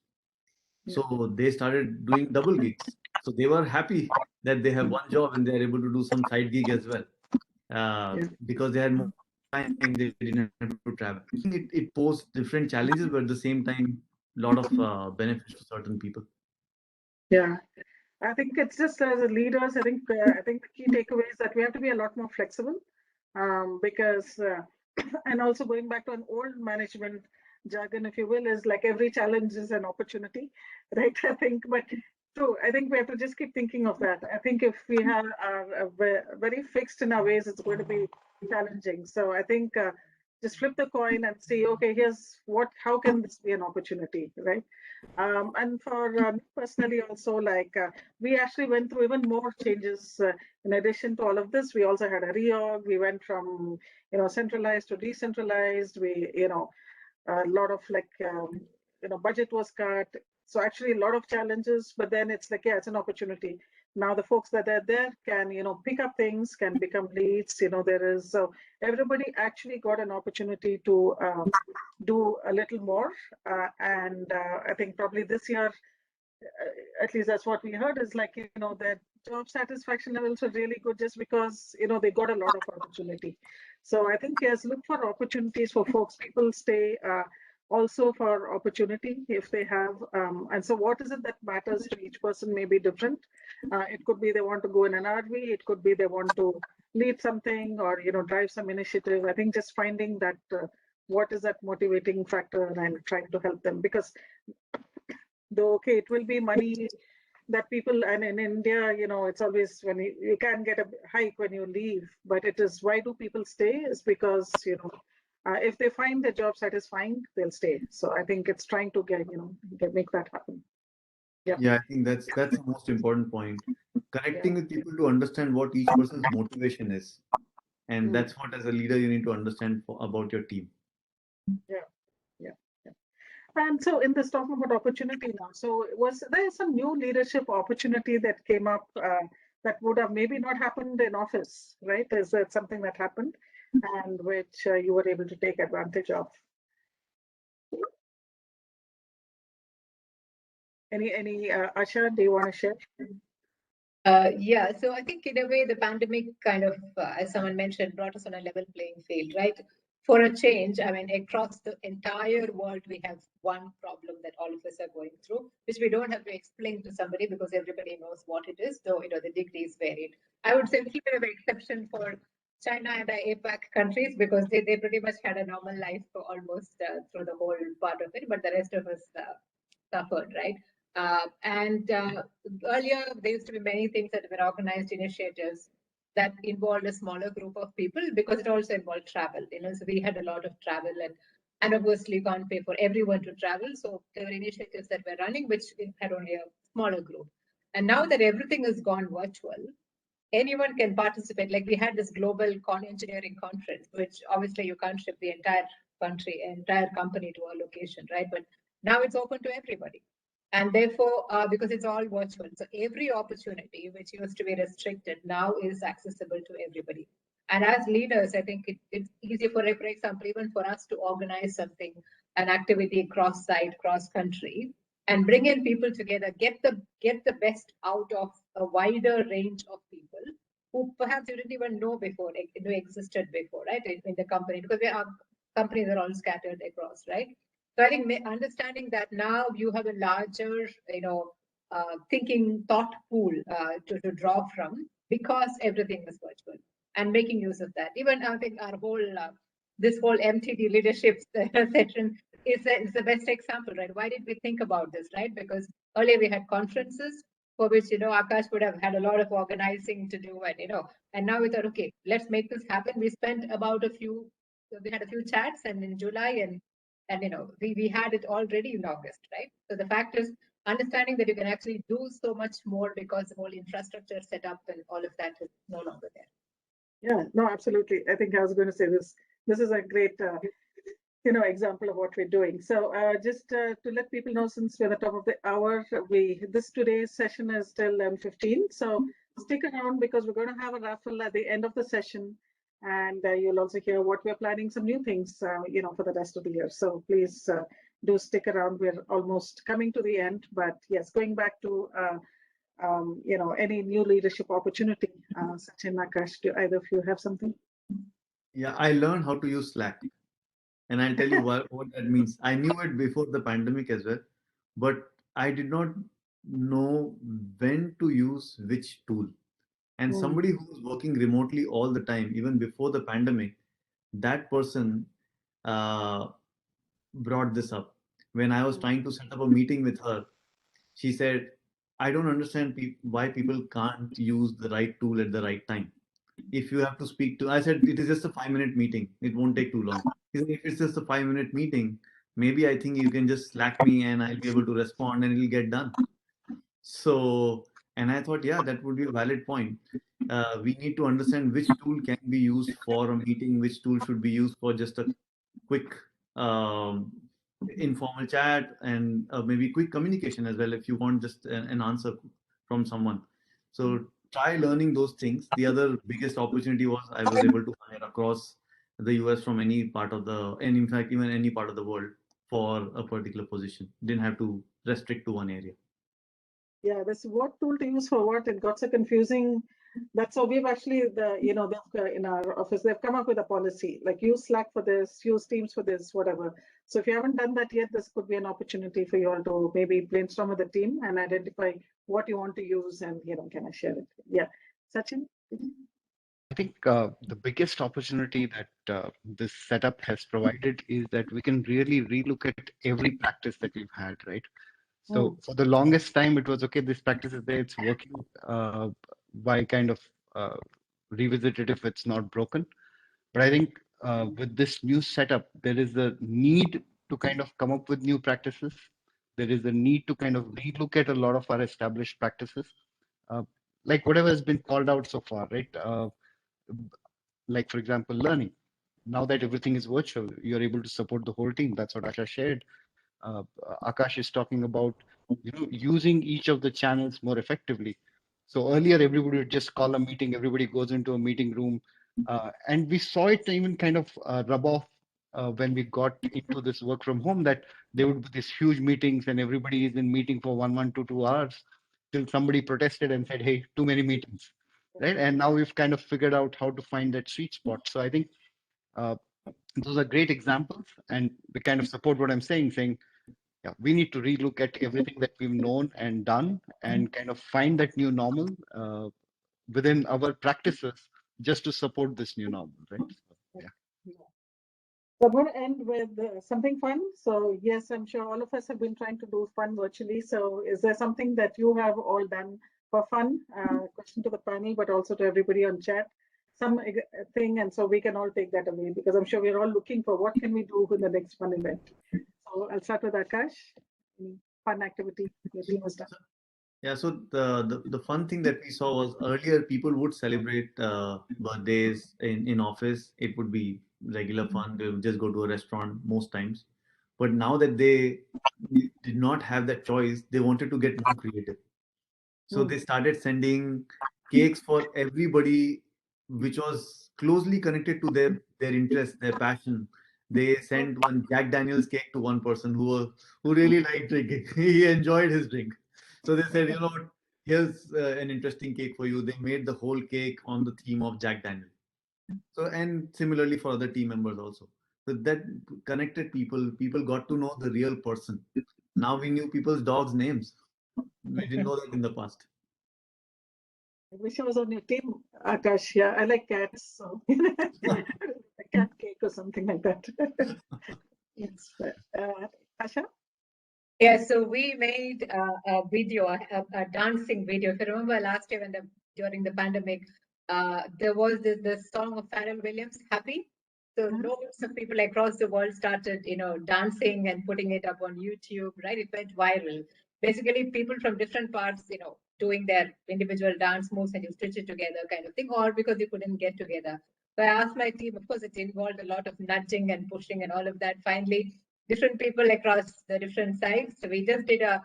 So they started doing double gigs. So they were happy that they have one job and they're able to do some side gig as well, because they had more time, they didn't have to travel. I think it posed different challenges, but at the same time, a lot of benefits to certain people. Yeah. I think it's just as a leaders, I think the key takeaway is that we have to be a lot more flexible, because and also going back to an old management jargon, if you will, is like every challenge is an opportunity, right? I think, but true, I think we have to just keep thinking of that. I think if we are very fixed in our ways, it's going to be challenging. So I think just flip the coin and see, okay, how can this be an opportunity, right? And for me personally also, like we actually went through even more changes in addition to all of this. We also had a reorg. We went from, centralized to decentralized. We, a lot of like, budget was cut. So actually a lot of challenges, but then it's like, yeah, it's an opportunity. Now the folks that are there can, pick up things, can become leads, so everybody actually got an opportunity to do a little more. And I think probably this year, at least that's what we heard, is like, that job satisfaction levels are really good just because, they got a lot of opportunity. So I think, yes, look for opportunities for folks. People stay also for opportunity if they have. And so what is it that matters to each person may be different. It could be they want to go in an RV. It could be they want to lead something or, drive some initiative. I think just finding that what is that motivating factor and trying to help them, because though, okay, it will be money that people, and in India, it's always when you can get a hike when you leave, but it is why do people stay is because, if they find the job satisfying, they'll stay. So I think it's trying to make that happen. Yeah, I think that's the most important point. Connecting with people to understand what each person's motivation is. And that's what, as a leader, you need to understand about your team. Yeah. And so in this talking about opportunity now, so was there some new leadership opportunity that came up that would have maybe not happened in office, right? Is that something that happened and which you were able to take advantage of? Any Asha, do you want to share? Yeah, so I think in a way the pandemic kind of, as someone mentioned, brought us on a level playing field, right? for a change, I mean, across the entire world, we have one problem that all of us are going through, which we don't have to explain to somebody because everybody knows what it is, though, the degrees varied. I would say a little bit of an exception for China and the APAC countries because they pretty much had a normal life for almost through the whole part of it, but the rest of us suffered, right? Earlier, there used to be many things that were organized initiatives that involved a smaller group of people because it also involved travel. So we had a lot of travel, and obviously you can't pay for everyone to travel. So there were initiatives that were running which had only a smaller group. And now that everything has gone virtual, anyone can participate. Like we had this global engineering conference, which obviously you can't ship the entire country, entire company to a location, right? But now it's open to everybody. And therefore, because it's all virtual, so every opportunity which used to be restricted now is accessible to everybody. And as leaders, I think it's easier for example, even for us to organize something, an activity cross-site, cross-country, and bring in people together, get the best out of a wider range of people who perhaps you didn't even know before, existed before, right? In the company, because our companies are all scattered across, right? So I think understanding that now you have a larger, thinking thought pool to draw from because everything is virtual and making use of that. Even I think our whole this whole MTD leadership session is the best example, right? Why did we think about this, right? Because earlier we had conferences for which Akash would have had a lot of organizing to do, and now we thought, okay, let's make this happen. We spent we had a few chats, and in July and we had it already in August, right? So the fact is understanding that you can actually do so much more because the whole infrastructure set up and all of that is no longer there. Yeah, no, absolutely. I think I was going to say this. This is a great, example of what we're doing. So just to let people know, since we're at the top of the hour, today's session is till 15. So stick around because we're going to have a raffle at the end of the session. And you'll also hear what we're planning, some new things, for the rest of the year. So please do stick around. We're almost coming to the end, but yes, going back to, any new leadership opportunity. Sachin, Akash, do either of you have something? Yeah, I learned how to use Slack. And I'll tell you what that means. I knew it before the pandemic as well, but I did not know when to use which tool. And somebody who was working remotely all the time, even before the pandemic, that person brought this up. When I was trying to set up a meeting with her, she said, I don't understand why people can't use the right tool at the right time. If you have to speak to, I said, it is just a 5-minute meeting. It won't take too long. He said, if it's just a 5-minute meeting, maybe I think you can just Slack me and I'll be able to respond and it'll get done. So, and I thought, yeah, that would be a valid point. We need to understand which tool can be used for a meeting, which tool should be used for just a quick informal chat and maybe quick communication as well if you want just an answer from someone. So try learning those things. The other biggest opportunity was I was able to hire across the US from any part of and in fact even any part of the world for a particular position. Didn't have to restrict to one area. Yeah, this what tool to use for what? It got so confusing. That's how we've actually in our office they've come up with a policy like use Slack for this, use Teams for this, whatever. So if you haven't done that yet, this could be an opportunity for you all to maybe brainstorm with the team and identify what you want to use and can I share it? Yeah, Sachin. I think the biggest opportunity that this setup has provided is that we can really relook at every practice that we've had, right? So for the longest time, it was okay, this practice is there, it's working. Why kind of revisit it if it's not broken? But I think with this new setup, there is a need to kind of come up with new practices. There is a need to kind of relook at a lot of our established practices, like whatever has been called out so far, right? Like, for example, learning. Now that everything is virtual, you're able to support the whole team. That's what Asha shared. Akash is talking about using each of the channels more effectively. So earlier everybody would just call a meeting, everybody goes into a meeting room, and we saw it even kind of rub off when we got into this work from home, that there would be these huge meetings and everybody is in meeting for 1 to 2 hours till somebody protested and said, hey, too many meetings, right? And now we've kind of figured out how to find that sweet spot. So I think those are great examples, and we kind of support what I'm saying, yeah, we need to relook at everything that we've known and done and kind of find that new normal within our practices just to support this new normal, right? So, yeah. So I'm going to end with something fun. So yes, I'm sure all of us have been trying to do fun virtually. So is there something that you have all done for fun? Question to the panel, but also to everybody on chat. Some thing, and so we can all take that away because I'm sure we're all looking for what can we do in the next fun event. So I'll start with Akash. Any fun activity your team has done? Yeah, so the fun thing that we saw was earlier people would celebrate birthdays in office. It would be regular fun. They would just go to a restaurant most times. But now that they did not have that choice, they wanted to get more creative. So they started sending cakes for everybody, which was closely connected to their interest, their passion. They sent one Jack Daniels cake to one person who really liked drinking. He enjoyed his drink. So they said, you know what, here's an interesting cake for you. They made the whole cake on the theme of Jack Daniel. So, and similarly for other team members also. So that connected people. People got to know the real person. Now we knew people's dogs' names. We didn't know that in the past. I wish I was on your team, Akash. Yeah, I like cats, so a cat cake or something like that. Yes, Asha? Yeah, so we made a video, a dancing video. If you remember last year during the pandemic, there was the song of Pharrell Williams, Happy. So loads of people across the world started, dancing and putting it up on YouTube, right? It went viral. Basically, people from different parts, doing their individual dance moves and you stitch it together kind of thing, or because you couldn't get together. So I asked my team, of course, it involved a lot of nudging and pushing and all of that. Finally, different people across the different sides. So we just did a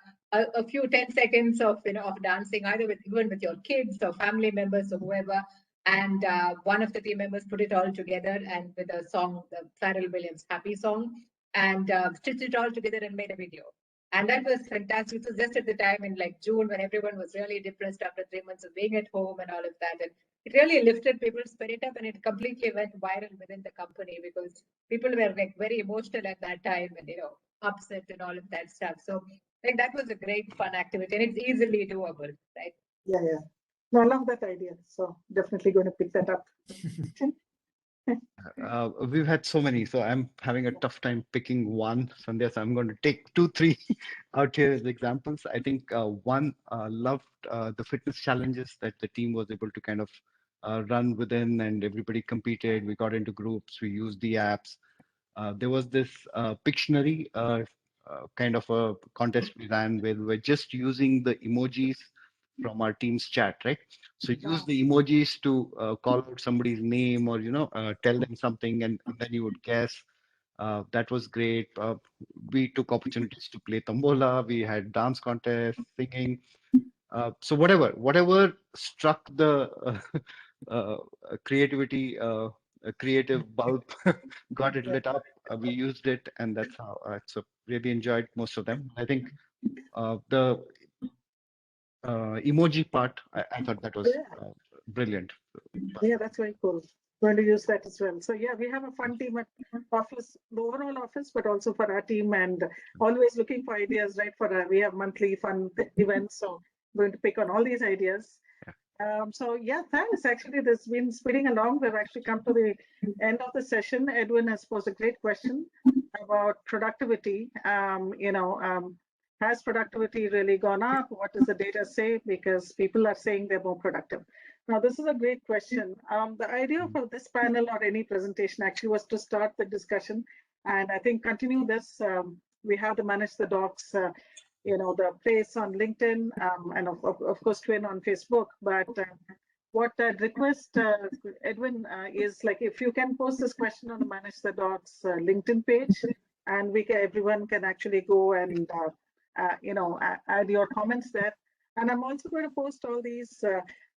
few 10 seconds of of dancing, either even with your kids or family members or whoever. And one of the team members put it all together and with a song, the Pharrell Williams Happy song, and stitched it all together and made a video. And that was fantastic. It was just at the time in like June when everyone was really depressed after 3 months of being at home and all of that. And it really lifted people's spirit up and it completely went viral within the company because people were like very emotional at that time and upset and all of that stuff. So like that was a great fun activity and it's easily doable, right? Yeah. No, I love that idea. So definitely going to pick that up. We've had so many, so I'm having a tough time picking one, Sandhya. So I'm going to take 2, 3 out here as examples. I think one loved the fitness challenges that the team was able to kind of run within, and everybody competed. We got into groups. We used the apps. There was this Pictionary kind of a contest we ran where we were just using the emojis from our team's chat, right? So use the emojis to call out somebody's name or tell them something, and then you would guess. That was great. We took opportunities to play tombola. We had dance contests, singing. So whatever struck the creativity, creative bulb, got it lit up. We used it, and that's how. So really enjoyed most of them. I think the emoji part, I thought that was brilliant. Yeah, that's very cool. Going to use that as well. So yeah, we have a fun team at office, the overall office, but also for our team, and always looking for ideas, right? We have monthly fun events, so going to pick on all these ideas. So yeah, thanks. Actually, this has been speeding along. We've actually come to the end of the session. Edwin has posed a great question about productivity. Has productivity really gone up? What does the data say? Because people are saying they're more productive. Now, this is a great question. The idea for this panel or any presentation actually was to start the discussion, and I think continue this. We have to manage the docs. The place on LinkedIn and of course Twin on Facebook. But what I'd request, Edwin, is like if you can post this question on the Manage the Docs LinkedIn page, and everyone can actually go and add your comments there. And I'm also going to post all these.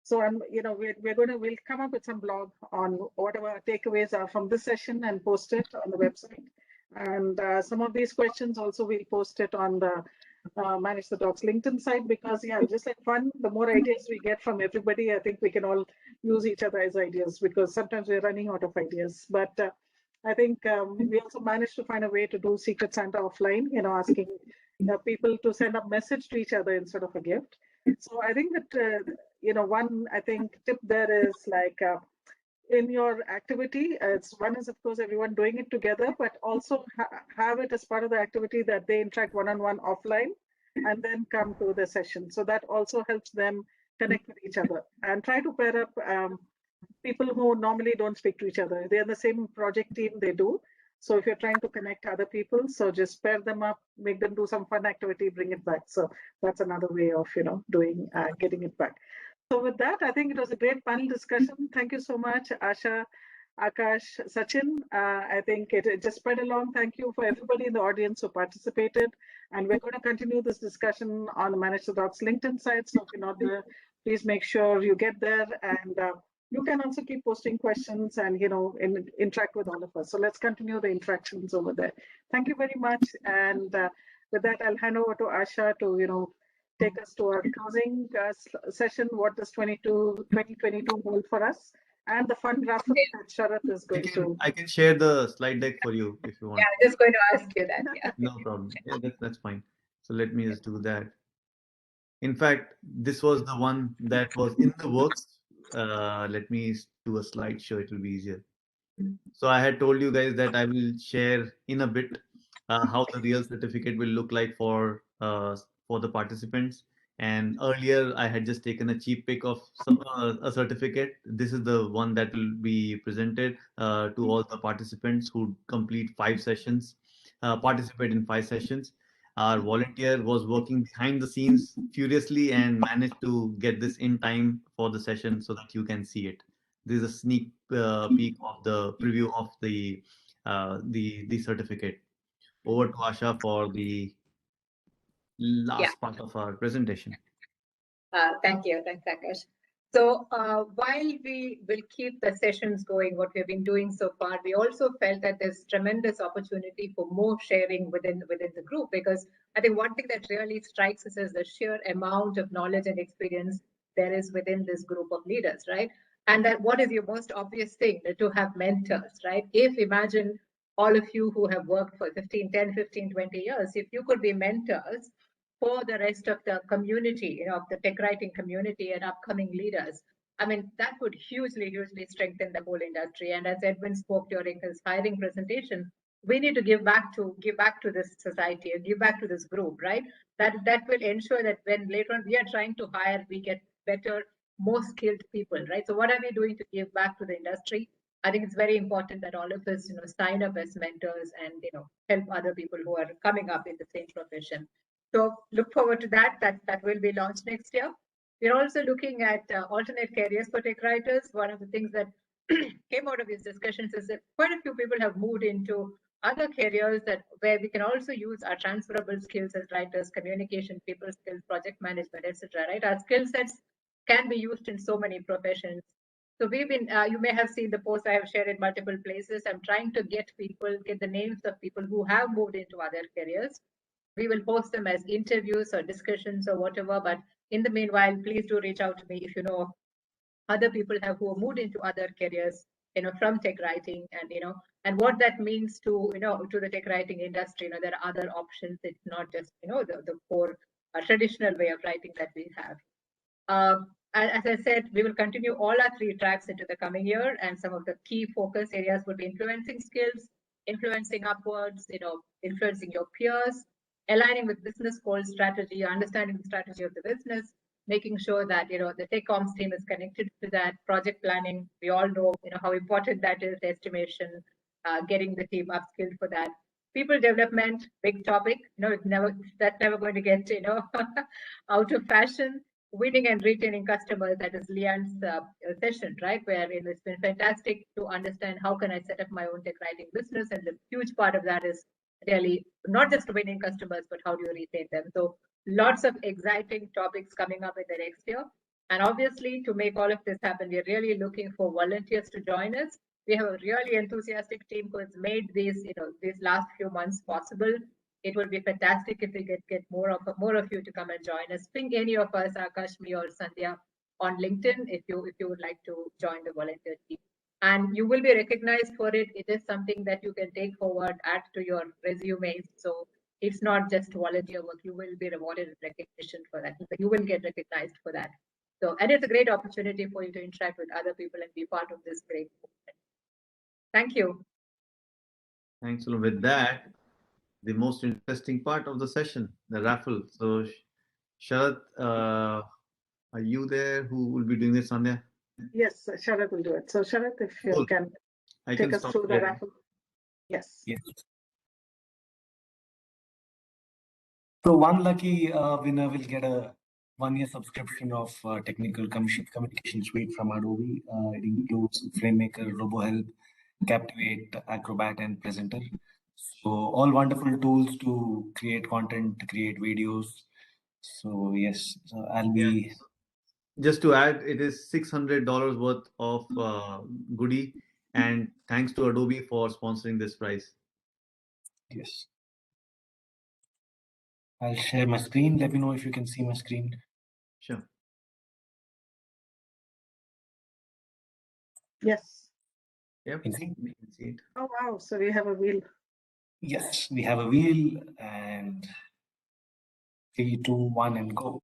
So we'll come up with some blog on whatever our takeaways are from this session and post it on the website. And some of these questions also we'll post it on the Manage the Docs LinkedIn site, because just like fun, the more ideas we get from everybody, I think we can all use each other's ideas, because sometimes we're running out of ideas. But I think we also managed to find a way to do Secret Santa offline, asking people to send a message to each other instead of a gift. So I think that, one, I think tip there is like, in your activity, one is of course everyone doing it together, but also have it as part of the activity that they interact one-on-one offline and then come to the session. So that also helps them connect with each other, and try to pair up people who normally don't speak to each other. They're in the same project team, they do. So if you're trying to connect other people, so just pair them up, make them do some fun activity, bring it back. So that's another way of, doing, getting it back. So with that, I think it was a great panel discussion. Thank you so much, Asha, Akash, Sachin. I think it just spread along. Thank you for everybody in the audience who participated. And we're going to continue this discussion on the Manage the Dots LinkedIn site. So if you're not there, please make sure you get there. And you can also keep posting questions and, interact with all of us. So let's continue the interactions over there. Thank you very much. And with that, I'll hand over to Asha to, take us to our closing session. What does 2022 hold for us? And the fun raffle that Sharath is going to. I can share the slide deck for you if you want. Yeah, I'm just going to ask you that. Yeah. No problem. Yeah, that's fine. So let me just do that. In fact, this was the one that was in the works. Let me do a slideshow. It will be easier. So I had told you guys that I will share in a bit how the real certificate will look like for the participants. And earlier I had just taken a cheap pick of a certificate. This is the one that will be presented to all the participants who complete 5 sessions, participate in 5 sessions. Our volunteer was working behind the scenes furiously and managed to get this in time for the session so that you can see it. This is a sneak peek of the preview of the certificate. Over to Asha for the last part of our presentation. Thank you. Thanks, Akash. So while we will keep the sessions going, what we've been doing so far, we also felt that there's tremendous opportunity for more sharing within the group, because I think one thing that really strikes us is the sheer amount of knowledge and experience there is within this group of leaders, right? And that what is your most obvious thing? To have mentors, right? If imagine all of you who have worked for 10, 15, 20 years, if you could be mentors for the rest of the community, of the tech writing community and upcoming leaders, I mean, that would hugely strengthen the whole industry. And as Edwin spoke during his hiring presentation, we need to give back to this society, and give back to this group, right? That will ensure that when later on we are trying to hire, we get better, more skilled people, right? So what are we doing to give back to the industry? I think it's very important that all of us, sign up as mentors and, help other people who are coming up in the same profession. So look forward to that. That will be launched next year. We're also looking at alternate careers for tech writers. One of the things that came out of these discussions is that quite a few people have moved into other careers where we can also use our transferable skills as writers, communication, people skills, project management, etc. Right? Our skill sets can be used in so many professions. So we've been, you may have seen the post I have shared in multiple places. I'm trying to get the names of people who have moved into other careers. We will post them as interviews or discussions or whatever. But in the meanwhile, please do reach out to me if you know other people who have moved into other careers, from tech writing, and what that means to the tech writing industry. There are other options. It's not just the core traditional way of writing that we have. As I said, we will continue all our 3 tracks into the coming year, and some of the key focus areas will be influencing skills, influencing upwards, influencing your peers, aligning with business goals, strategy, understanding the strategy of the business, making sure that the tech comms team is connected to that, project planning. We all know how important that is, estimation, getting the team upskilled for that. People development, big topic. That's never going to get out of fashion. Winning and retaining customers, that is Leanne's session, right? Where it's been fantastic to understand how can I set up my own tech writing business, and the huge part of that is really not just winning customers, but how do you retain them? So lots of exciting topics coming up in the next year. And obviously, to make all of this happen, we're really looking for volunteers to join us. We have a really enthusiastic team who has made these last few months possible. It will be fantastic if we get more of you to come and join us. Ping any of us, Akash, me, or Sandhya, on LinkedIn if you would like to join the volunteer team. and you will be recognized for it. It is something that you can take forward, add to your resume. So it's not just volunteer work. You will be rewarded with recognition for that. You will get recognized for that. So, and it's a great opportunity for you to interact with other people and be part of this great movement. Thank you. Thanks. So with that, the most interesting part of the session, the raffle. So Sharad, are you there? Who will be doing this, Sandhya? Yes, Sharad will do it. So Sharad, if you Cool. can I take can us stop through the sharing. raffle. Yes. Yes. So one lucky winner will get a 1-year subscription of technical communication suite from Adobe. It includes FrameMaker, RoboHelp, Captivate, Acrobat, and Presenter. So all wonderful tools to create content, create videos. So yes, I'll be. Just to add, it is $600 worth of goodie, and thanks to Adobe for sponsoring this prize. Yes. I'll share my screen. Let me know if you can see my screen. Sure. Yes. Yep. Can see? We can see it. Oh, wow. So we have a wheel. Yes, we have a wheel, and 3, 2, 1, and go.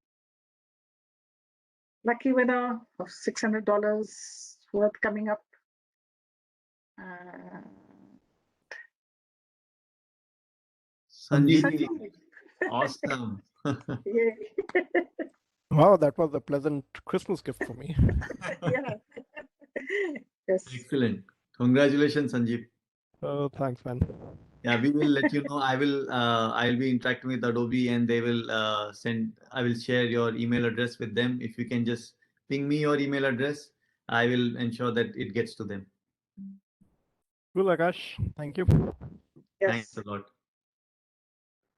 Lucky winner of $600 worth coming up. Sanjeev. Awesome. Yay. Wow, that was a pleasant Christmas gift for me. Yeah. Yes. Excellent. Congratulations, Sanjeev. Oh, thanks, man. Yeah, we will let you know. I'll be interacting with Adobe, and they will I will share your email address with them. If you can just ping me your email address, I will ensure that it gets to them. Cool, Akash. Thank you. Yes. Thanks a lot.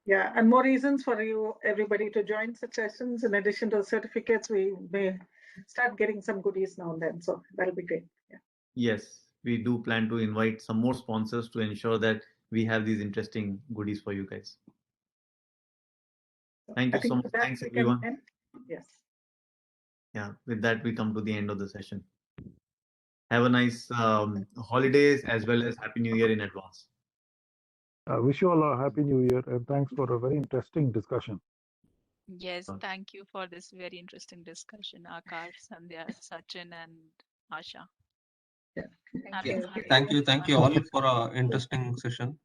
Yeah, and more reasons for you, everybody, to join such sessions. In addition to the certificates, we may start getting some goodies now and then. So that'll be great. Yeah. Yes, we do plan to invite some more sponsors to ensure that we have these interesting goodies for you guys. Thank I you think so much. with that Thanks, we can everyone. end. Yes. Yeah, with that, we come to the end of the session. Have a nice holidays as well as Happy New Year in advance. I wish you all a happy new year and thanks for a very interesting discussion. Yes, thank you for this very interesting discussion, Akash, Sandhya, Sachin, and Asha. Happy you. holidays. Thank you all for an interesting session.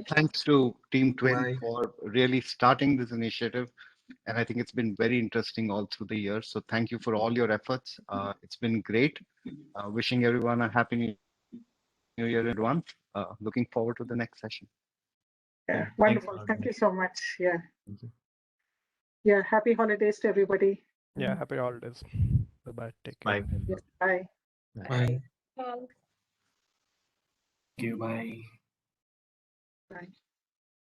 Thanks to Team Twin Bye. for really starting this initiative. And I think it's been very interesting all through the year. So thank you for all your efforts. It's been great. Wishing everyone a happy new year in advance. Looking forward to the next session. Yeah, wonderful. Thank you so much. Yeah. Yeah, happy holidays to everybody. Yeah, happy holidays. Bye-bye. Take care. Bye. Yes, bye. Bye. Thank you. Bye. Bye.